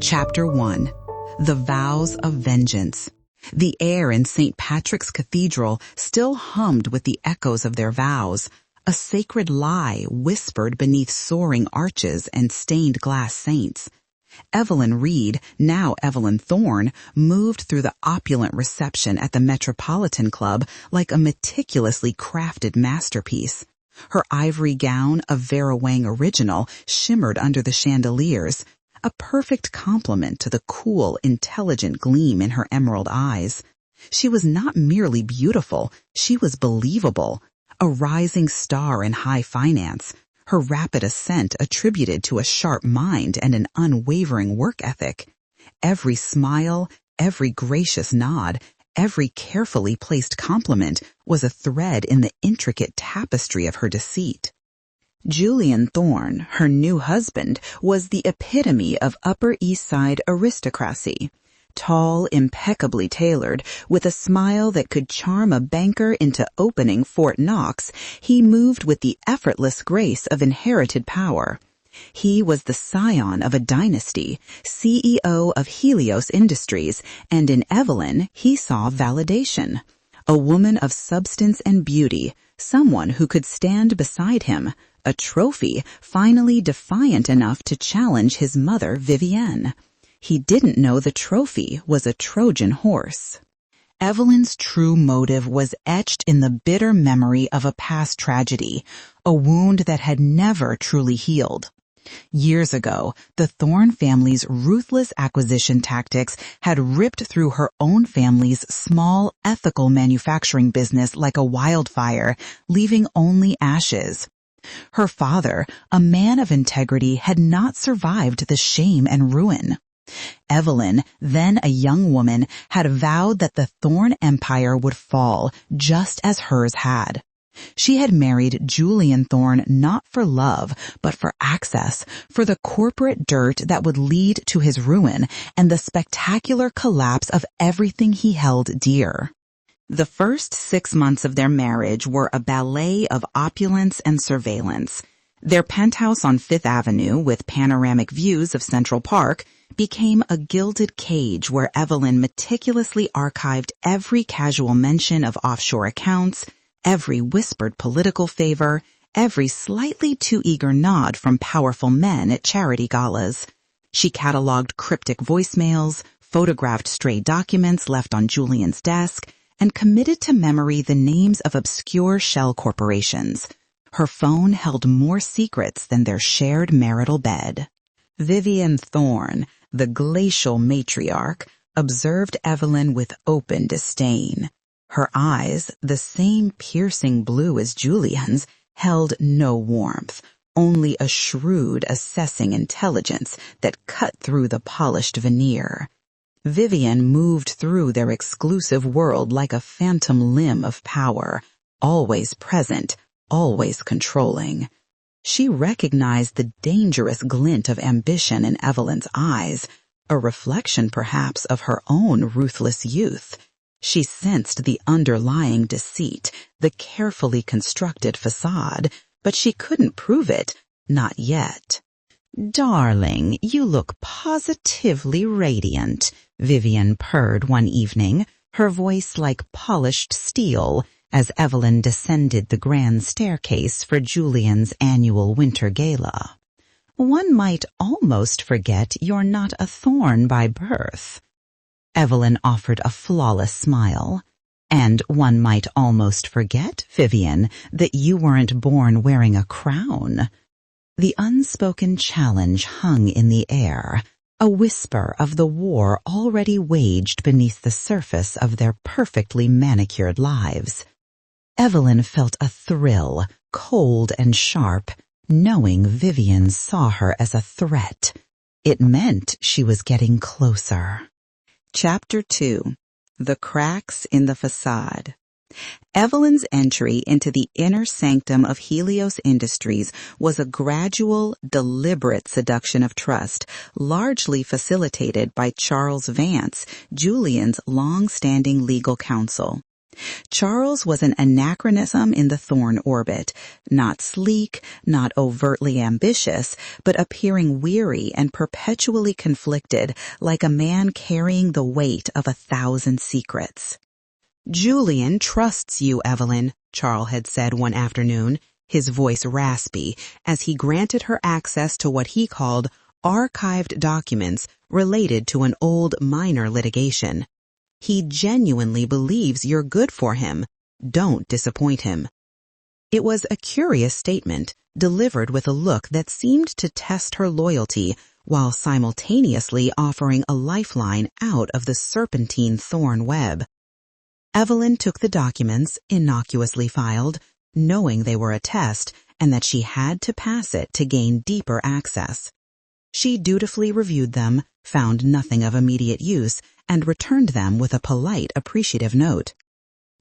Chapter 1. The Vows of Vengeance. The air in St. Patrick's Cathedral still hummed with the echoes of their vows, a sacred lie whispered beneath soaring arches and stained glass saints. Evelyn Reed, now Evelyn Thorne, moved through the opulent reception at the Metropolitan Club like a meticulously crafted masterpiece. Her ivory gown, a Vera Wang original, shimmered under the chandeliers, a perfect complement to the cool, intelligent gleam in her emerald eyes. She was not merely beautiful, she was believable, a rising star in high finance, her rapid ascent attributed to a sharp mind and an unwavering work ethic. Every smile, every gracious nod, every carefully placed compliment was a thread in the intricate tapestry of her deceit. Julian Thorne, her new husband, was the epitome of Upper East Side aristocracy. Tall, impeccably tailored, with a smile that could charm a banker into opening Fort Knox, he moved with the effortless grace of inherited power. He was the scion of a dynasty, CEO of Helios Industries, and in Evelyn he saw validation. A woman of substance and beauty, someone who could stand beside him, a trophy finally defiant enough to challenge his mother, Vivienne. He didn't know the trophy was a Trojan horse. Evelyn's true motive was etched in the bitter memory of a past tragedy, a wound that had never truly healed. Years ago, the Thorne family's ruthless acquisition tactics had ripped through her own family's small, ethical manufacturing business like a wildfire, leaving only ashes. Her father, a man of integrity, had not survived the shame and ruin. Evelyn, then a young woman, had vowed that the Thorne empire would fall just as hers had. She had married Julian Thorne not for love, but for access, for the corporate dirt that would lead to his ruin and the spectacular collapse of everything he held dear. The first 6 months of their marriage were a ballet of opulence and surveillance. Their penthouse on Fifth Avenue, with panoramic views of Central Park, became a gilded cage where Evelyn meticulously archived every casual mention of offshore accounts, every whispered political favor, every slightly too eager nod from powerful men at charity galas. She cataloged cryptic voicemails, photographed stray documents left on Julian's desk, and committed to memory the names of obscure shell corporations. Her phone held more secrets than their shared marital bed. Julian Thorne, the glacial matriarch, observed Evelyn with open disdain. Her eyes, the same piercing blue as Julian's, held no warmth, only a shrewd, assessing intelligence that cut through the polished veneer. Vivienne moved through their exclusive world like a phantom limb of power, always present, always controlling. She recognized the dangerous glint of ambition in Evelyn's eyes, a reflection perhaps of her own ruthless youth. She sensed the underlying deceit, the carefully constructed facade, but she couldn't prove it, not yet. "Darling, you look positively radiant," Vivienne purred one evening, her voice like polished steel, as Evelyn descended the grand staircase for Julian's annual winter gala. "One might almost forget you're not a Thorne by birth." Evelyn offered a flawless smile. "And one might almost forget, Vivienne, that you weren't born wearing a crown." The unspoken challenge hung in the air, a whisper of the war already waged beneath the surface of their perfectly manicured lives. Evelyn felt a thrill, cold and sharp, knowing Vivienne saw her as a threat. It meant she was getting closer. Chapter 2. The Cracks in the Facade. Evelyn's entry into the inner sanctum of Helios Industries was a gradual, deliberate seduction of trust, largely facilitated by Charles Vance, Julian's long-standing legal counsel. Charles was an anachronism in the Thorne orbit, not sleek, not overtly ambitious, but appearing weary and perpetually conflicted, like a man carrying the weight of 1,000 secrets. "Julian trusts you, Evelyn," Charles had said one afternoon, his voice raspy, as he granted her access to what he called archived documents related to an old minor litigation. "He genuinely believes you're good for him. Don't disappoint him." It was a curious statement, delivered with a look that seemed to test her loyalty while simultaneously offering a lifeline out of the serpentine Thorne web. Evelyn took the documents, innocuously filed, knowing they were a test and that she had to pass it to gain deeper access. She dutifully reviewed them, found nothing of immediate use, and returned them with a polite, appreciative note.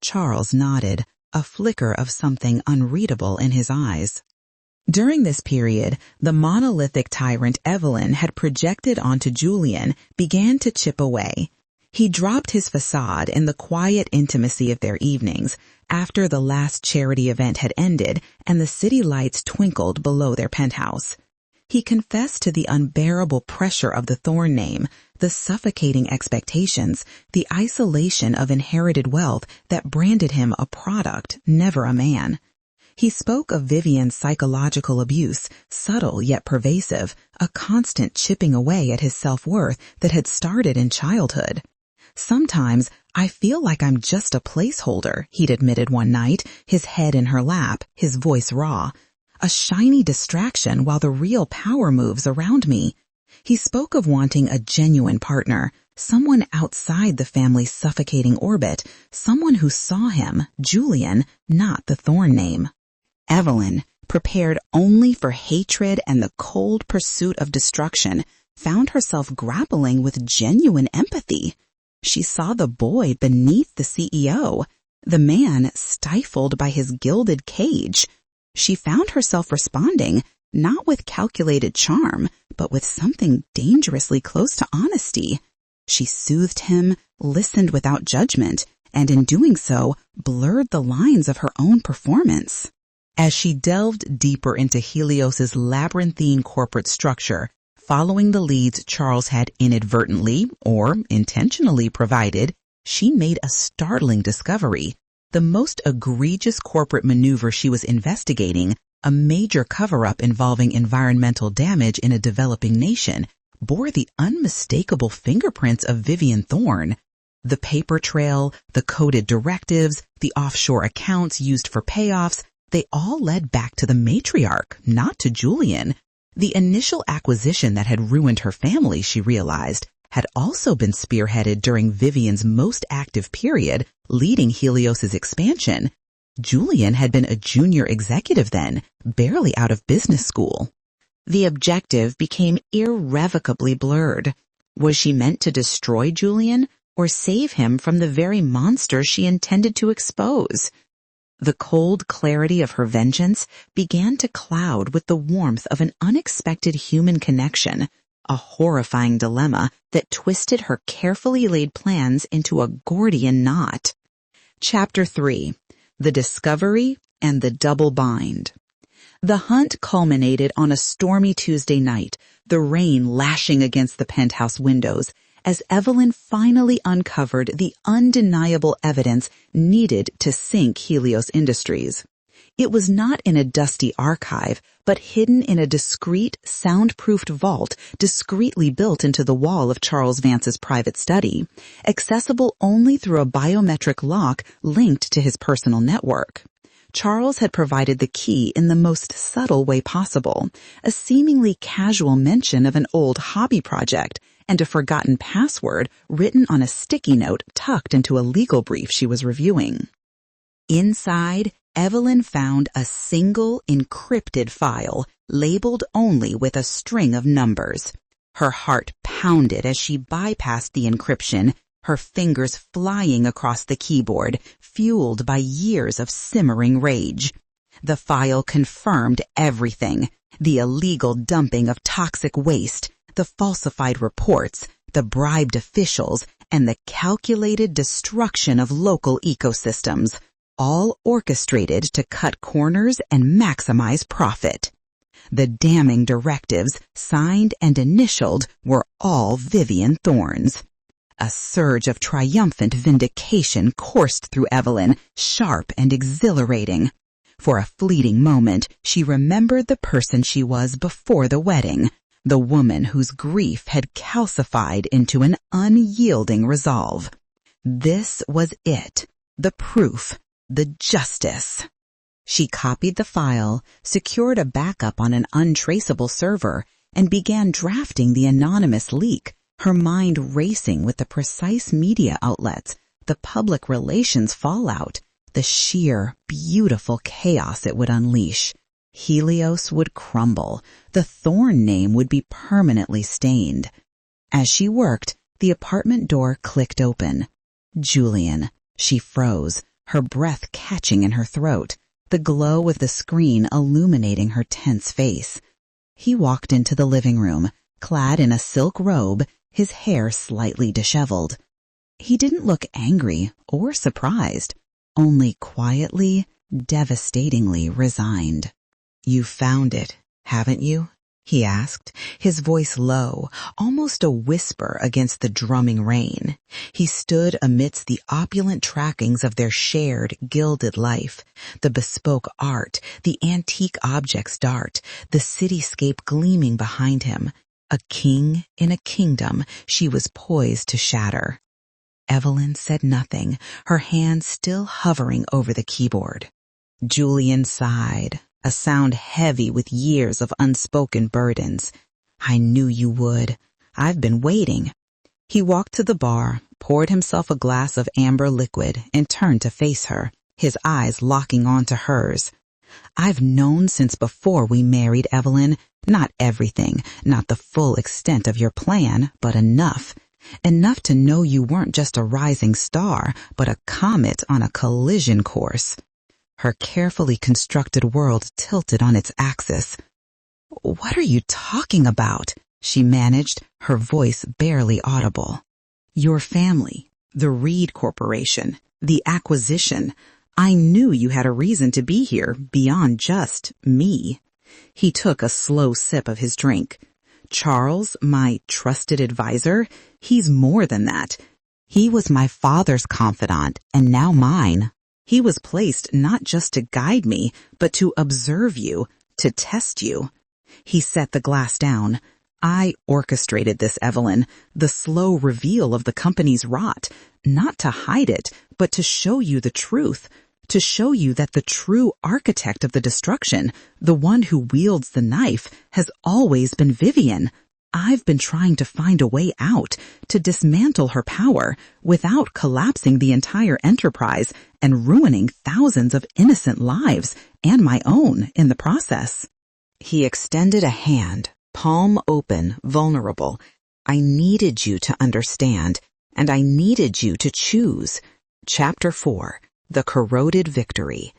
Charles nodded, a flicker of something unreadable in his eyes. During this period, the monolithic tyrant Evelyn had projected onto Julian began to chip away. He dropped his facade in the quiet intimacy of their evenings after the last charity event had ended and the city lights twinkled below their penthouse. He confessed to the unbearable pressure of the Thorne name, the suffocating expectations, the isolation of inherited wealth that branded him a product, never a man. He spoke of Vivienne's psychological abuse, subtle yet pervasive, a constant chipping away at his self-worth that had started in childhood. "Sometimes I feel like I'm just a placeholder," he'd admitted one night, his head in her lap, his voice raw. "A shiny distraction while the real power moves around me." He spoke of wanting a genuine partner, someone outside the family's suffocating orbit, someone who saw him, Julian, not the Thorne name. Evelyn, prepared only for hatred and the cold pursuit of destruction, found herself grappling with genuine empathy. She saw the boy beneath the CEO, the man stifled by his gilded cage. She found herself responding, not with calculated charm, but with something dangerously close to honesty. She soothed him, listened without judgment, and in doing so, blurred the lines of her own performance. As she delved deeper into Helios's labyrinthine corporate structure, following the leads Charles had inadvertently or intentionally provided, she made a startling discovery. The most egregious corporate maneuver she was investigating, a major cover-up involving environmental damage in a developing nation, bore the unmistakable fingerprints of Julian Thorne. The paper trail, the coded directives, the offshore accounts used for payoffs, they all led back to the matriarch, not to Julian. The initial acquisition that had ruined her family, she realized, had also been spearheaded during Vivienne's most active period, leading Helios's expansion. Julian had been a junior executive then, barely out of business school. The objective became irrevocably blurred. Was she meant to destroy Julian or save him from the very monster she intended to expose? The cold clarity of her vengeance began to cloud with the warmth of an unexpected human connection, a horrifying dilemma that twisted her carefully laid plans into a Gordian knot. Chapter 3. The Discovery and the Double Bind. The hunt culminated on a stormy Tuesday night, the rain lashing against the penthouse windows, as Evelyn finally uncovered the undeniable evidence needed to sink Helios Industries. It was not in a dusty archive, but hidden in a discreet, soundproofed vault discreetly built into the wall of Charles Vance's private study, accessible only through a biometric lock linked to his personal network. Charles had provided the key in the most subtle way possible, a seemingly casual mention of an old hobby project and a forgotten password written on a sticky note tucked into a legal brief she was reviewing. Inside, Evelyn found a single encrypted file, labeled only with a string of numbers. Her heart pounded as she bypassed the encryption, her fingers flying across the keyboard, fueled by years of simmering rage. The file confirmed everything: the illegal dumping of toxic waste, the falsified reports, the bribed officials, and the calculated destruction of local ecosystems, all orchestrated to cut corners and maximize profit. The damning directives, signed and initialed, were all Julian Thorne's. A surge of triumphant vindication coursed through Evelyn, sharp and exhilarating. For a fleeting moment, she remembered the person she was before the wedding, the woman whose grief had calcified into an unyielding resolve. This was it, the proof, the justice. She copied the file, secured a backup on an untraceable server, and began drafting the anonymous leak, her mind racing with the precise media outlets, the public relations fallout, the sheer, beautiful chaos it would unleash. Helios would crumble. The Thorne name would be permanently stained. As she worked, the apartment door clicked open. Julian. She froze, her breath catching in her throat, the glow of the screen illuminating her tense face. He walked into the living room, clad in a silk robe, his hair slightly disheveled. He didn't look angry or surprised, only quietly, devastatingly resigned. "You found it, haven't you?" he asked, his voice low, almost a whisper against the drumming rain. He stood amidst the opulent trackings of their shared, gilded life, the bespoke art, the antique objects dart, the cityscape gleaming behind him. A king in a kingdom she was poised to shatter. Evelyn said nothing, her hand still hovering over the keyboard. Julian sighed, a sound heavy with years of unspoken burdens. "I knew you would. I've been waiting." He walked to the bar, poured himself a glass of amber liquid, and turned to face her, his eyes locking onto hers. "I've known since before we married, Evelyn. Not everything, not the full extent of your plan, but enough. Enough to know you weren't just a rising star, but a comet on a collision course." Her carefully constructed world tilted on its axis. "What are you talking about?" she managed, her voice barely audible. "Your family, the Reed Corporation, the acquisition. I knew you had a reason to be here beyond just me." He took a slow sip of his drink. "Charles, my trusted advisor, he's more than that. He was my father's confidant and now mine. He was placed not just to guide me, but to observe you, to test you." He set the glass down. "I orchestrated this, Evelyn, the slow reveal of the company's rot, not to hide it, but to show you the truth, to show you that the true architect of the destruction, the one who wields the knife, has always been Vivienne. I've been trying to find a way out, to dismantle her power, without collapsing the entire enterprise and ruining thousands of innocent lives, and my own, in the process." He extended a hand, palm open, vulnerable. "I needed you to understand, and I needed you to choose." Chapter 4. The Corroded Victory.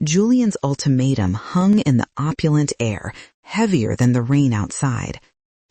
Julian's ultimatum hung in the opulent air, heavier than the rain outside.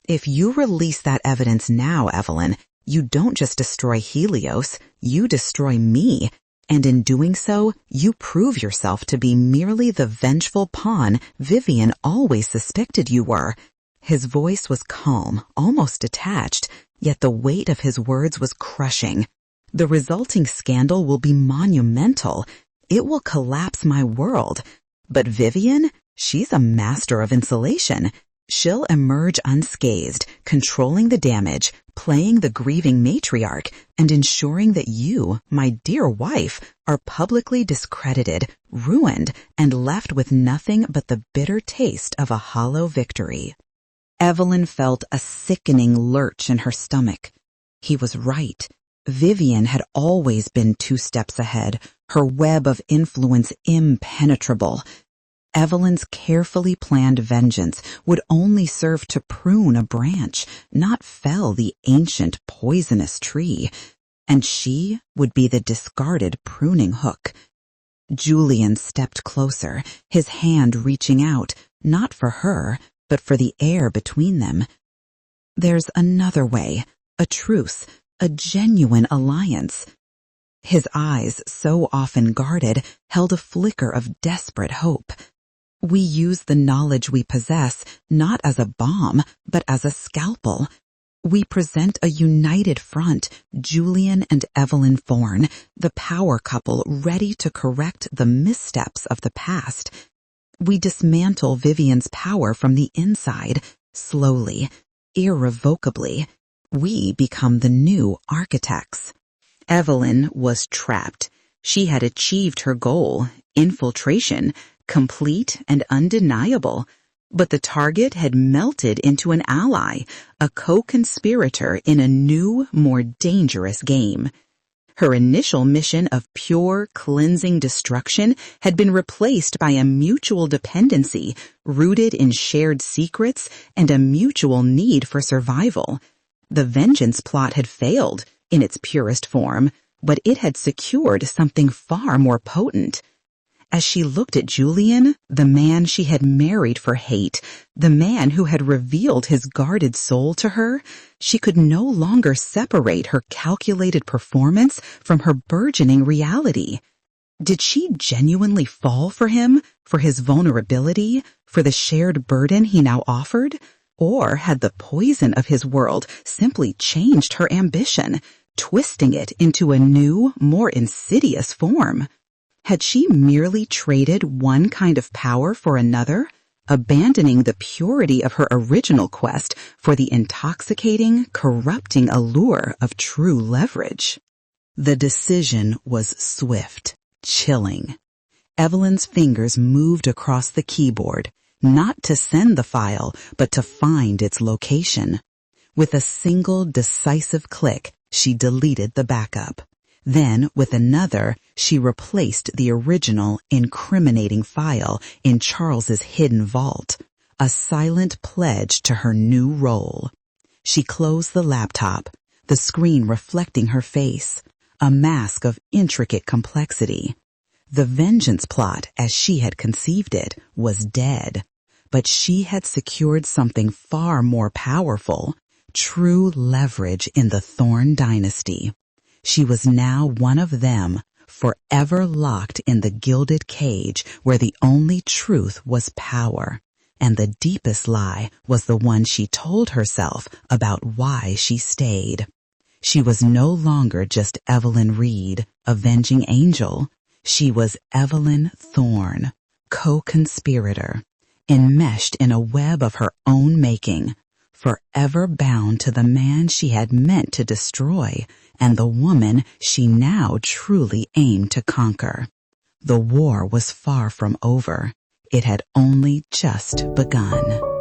"If you release that evidence now, Evelyn, you don't just destroy Helios, you destroy me, and in doing so, you prove yourself to be merely the vengeful pawn Vivienne always suspected you were." His voice was calm, almost detached, yet the weight of his words was crushing. "The resulting scandal will be monumental. It will collapse my world. But Vivienne, she's a master of insulation. She'll emerge unscathed, controlling the damage, playing the grieving matriarch, and ensuring that you, my dear wife, are publicly discredited, ruined, and left with nothing but the bitter taste of a hollow victory." Evelyn felt a sickening lurch in her stomach. He was right. Vivienne had always been 2 steps ahead, her web of influence impenetrable. Evelyn's carefully planned vengeance would only serve to prune a branch, not fell the ancient poisonous tree, and she would be the discarded pruning hook. Julian stepped closer, his hand reaching out, not for her, but for the air between them. "There's another way, a truce, a genuine alliance. His eyes, so often guarded, held a flicker of desperate hope. We use the knowledge we possess not as a bomb, but as a scalpel. We present a united front, Julian and Evelyn Thorne, the power couple ready to correct the missteps of the past. We dismantle Vivienne's power from the inside, slowly, irrevocably. We become the new architects. Evelyn was trapped. She had achieved her goal, infiltration, complete and undeniable. But the target had melted into an ally, a co-conspirator in a new, more dangerous game. Her initial mission of pure, cleansing destruction had been replaced by a mutual dependency rooted in shared secrets and a mutual need for survival. The vengeance plot had failed in its purest form, but it had secured something far more potent. As she looked at Julian, the man she had married for hate, the man who had revealed his guarded soul to her, she could no longer separate her calculated performance from her burgeoning reality. Did she genuinely fall for him, for his vulnerability, for the shared burden he now offered? Or had the poison of his world simply changed her ambition, twisting it into a new, more insidious form? Had she merely traded one kind of power for another, abandoning the purity of her original quest for the intoxicating, corrupting allure of true leverage? The decision was swift, chilling. Evelyn's fingers moved across the keyboard, not to send the file, but to find its location. With a single decisive click, she deleted the backup. Then, with another, she replaced the original incriminating file in Charles's hidden vault, a silent pledge to her new role. She closed the laptop, the screen reflecting her face, a mask of intricate complexity. The vengeance plot, as she had conceived it, was dead, but she had secured something far more powerful, true leverage in the Thorne dynasty. She was now one of them, forever locked in the gilded cage where the only truth was power, and the deepest lie was the one she told herself about why she stayed. She was no longer just Evelyn Reed, avenging angel. She was Evelyn Thorne, co-conspirator, enmeshed in a web of her own making, forever bound to the man she had meant to destroy and the woman she now truly aimed to conquer. The war was far from over. It had only just begun.